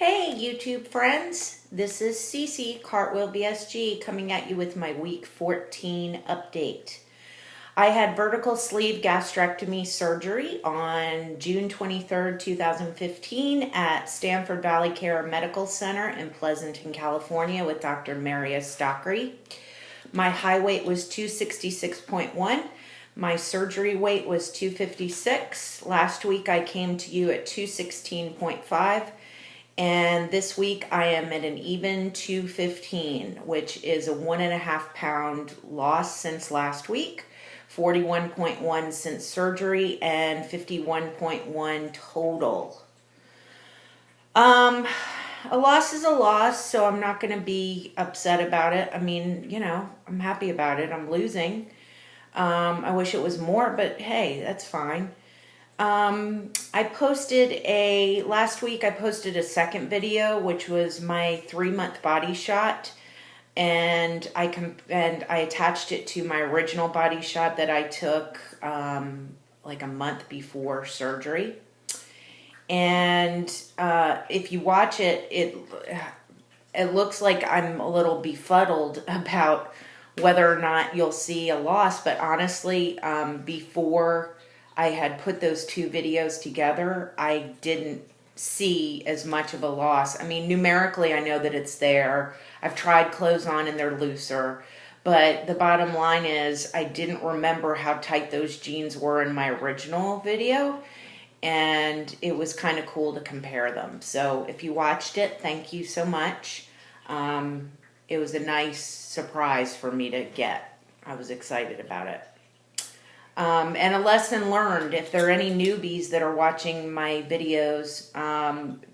Hey YouTube friends, this is Cece Cartwheel VSG coming at you with my week 14 update. I had vertical sleeve gastrectomy surgery on June 23rd, 2015 at Stanford Valley Care Medical Center in Pleasanton, California with Dr. Marius Dockery. My height weight was 266.1. My surgery weight was 256. Last week I came to you at 216.5. And this week I am at an even 215, which is a 1.5 pound loss since last week, 41.1 since surgery, and 51.1 total. A loss is a loss, so I'm not going to be upset about it. I mean, I'm happy about it. I'm losing. I wish it was more, but hey, that's fine. Last week I posted a second video, which was my 3-month body shot, and I attached it to my original body shot that I took, like a month before surgery. And, if you watch it, it looks like I'm a little befuddled about whether or not you'll see a loss, but honestly, before I had put those two videos together, I didn't see as much of a loss. I mean, numerically, I know that it's there. I've tried clothes on and they're looser. But the bottom line is I didn't remember how tight those jeans were in my original video. And it was kind of cool to compare them. So if you watched it, thank you so much. It was a nice surprise for me to get. I was excited about it. And a lesson learned, if there are any newbies that are watching my videos,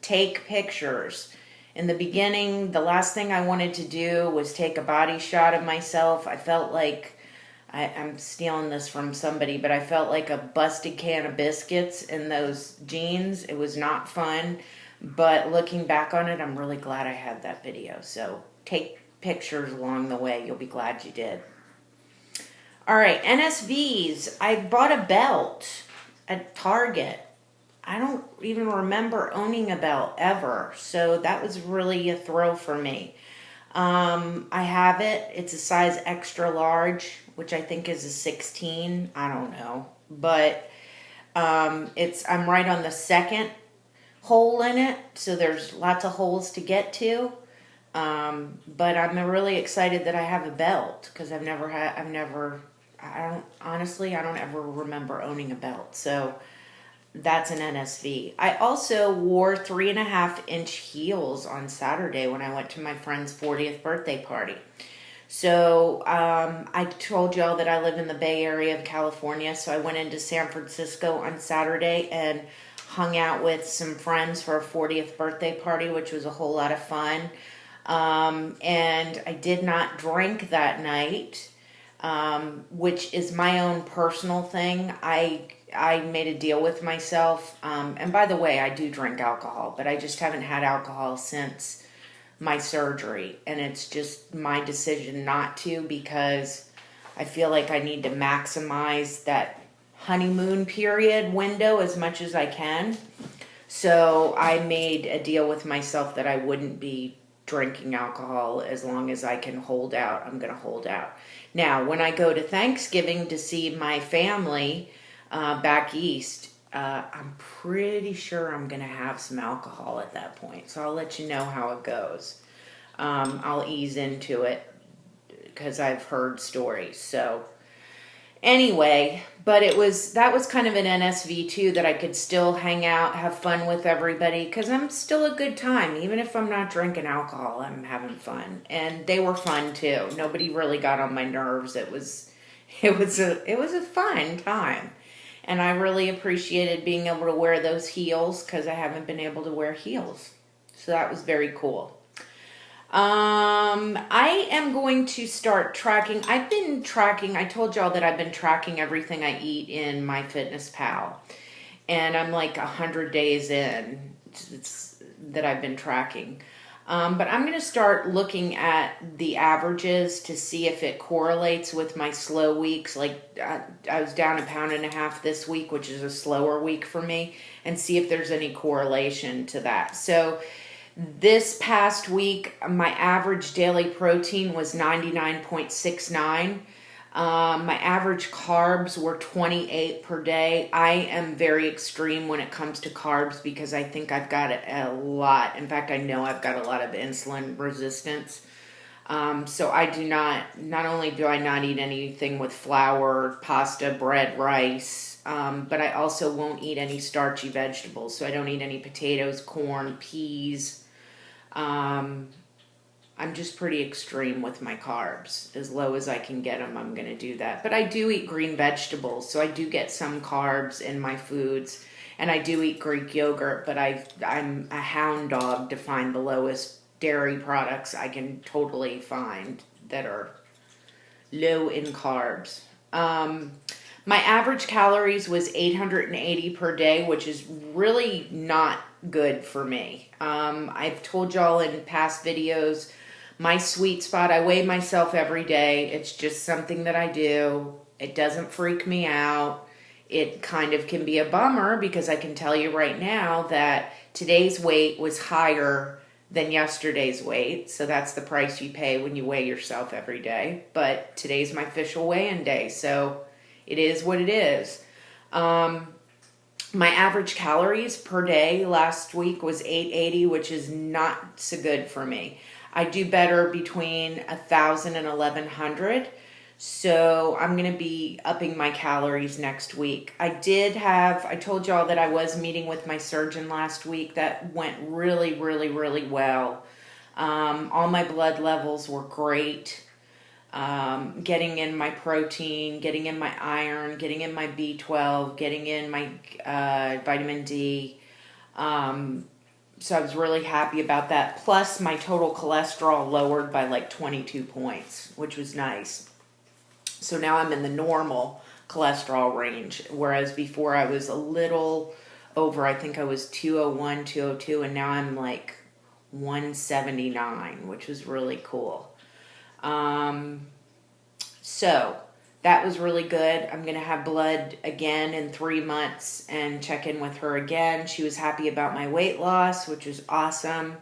take pictures. In the beginning, the last thing I wanted to do was take a body shot of myself. I felt like, I'm stealing this from somebody, but I felt like a busted can of biscuits in those jeans. It was not fun, but looking back on it, I'm really glad I had that video. So take pictures along the way. You'll be glad you did. All right, NSVs. I bought a belt at Target. I don't even remember owning a belt ever, so that was really a throw for me. I have it. It's a size extra large, which I think is a 16. I don't know, but I'm right on the second hole in it, so there's lots of holes to get to. But I'm really excited that I have a belt because I don't ever remember owning a belt. So that's an NSV. I also wore 3.5-inch heels on Saturday when I went to my friend's 40th birthday party. So I told y'all that I live in the Bay Area of California. So I went into San Francisco on Saturday and hung out with some friends for a 40th birthday party, which was a whole lot of fun. And I did not drink that night. Which is my own personal thing. I made a deal with myself. And by the way, I do drink alcohol, but I just haven't had alcohol since my surgery. And it's just my decision not to because I feel like I need to maximize that honeymoon period window as much as I can. So I made a deal with myself that I wouldn't be drinking alcohol as long as I can hold out. I'm going to hold out. Now, when I go to Thanksgiving to see my family back east, I'm pretty sure I'm going to have some alcohol at that point. So I'll let you know how it goes. I'll ease into it because I've heard stories. So anyway, but that was kind of an NSV too, that I could still hang out, have fun with everybody, because I'm still a good time. Even if I'm not drinking alcohol, I'm having fun. And they were fun too. Nobody really got on my nerves. It was a fun time. And I really appreciated being able to wear those heels because I haven't been able to wear heels. So that was very cool. I am going to start tracking. I told y'all that I've been tracking everything I eat in MyFitnessPal. And I'm like 100 days in that I've been tracking. But I'm going to start looking at the averages to see if it correlates with my slow weeks. Like I was down 1.5 pounds this week, which is a slower week for me, and see if there's any correlation to that. So This past week, my average daily protein was 99.69. My average carbs were 28 per day. I am very extreme when it comes to carbs because I think I've got a lot. In fact, I know I've got a lot of insulin resistance. So I do not only do I not eat anything with flour, pasta, bread, rice, but I also won't eat any starchy vegetables. So I don't eat any potatoes, corn, peas. I'm just pretty extreme with my carbs. As low as I can get them, I'm going to do that. But I do eat green vegetables, so I do get some carbs in my foods. And I do eat Greek yogurt, but I'm a hound dog to find the lowest dairy products I can totally find that are low in carbs. My average calories was 880 per day, which is really not good for me. I've told y'all in past videos, my sweet spot, I weigh myself every day. It's just something that I do. It doesn't freak me out. It kind of can be a bummer because I can tell you right now that today's weight was higher than yesterday's weight. So that's the price you pay when you weigh yourself every day. But today's my official weigh-in day, so it is what it is. My average calories per day last week was 880, which is not so good for me. I do better between 1,000 and 1,100. So I'm going to be upping my calories next week. I told y'all that I was meeting with my surgeon last week. That went really, really, really well. All my blood levels were great. Getting in my protein, getting in my iron, getting in my B12, getting in my vitamin D. So I was really happy about that. Plus, my total cholesterol lowered by like 22 points, which was nice. So now I'm in the normal cholesterol range, whereas before I was a little over, I think I was 201, 202, and now I'm like 179, which was really cool. So that was really good. I'm going to have blood again in 3 months and check in with her again. She was happy about my weight loss, which was awesome.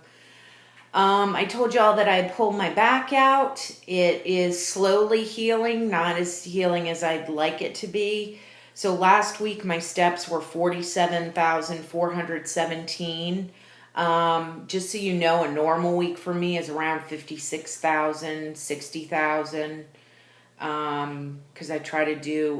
I told y'all that I had pulled my back out. It is slowly healing, not as healing as I'd like it to be. So last week my steps were 47,417. Just so you know, a normal week for me is around 56,000, 60,000. Because I try to do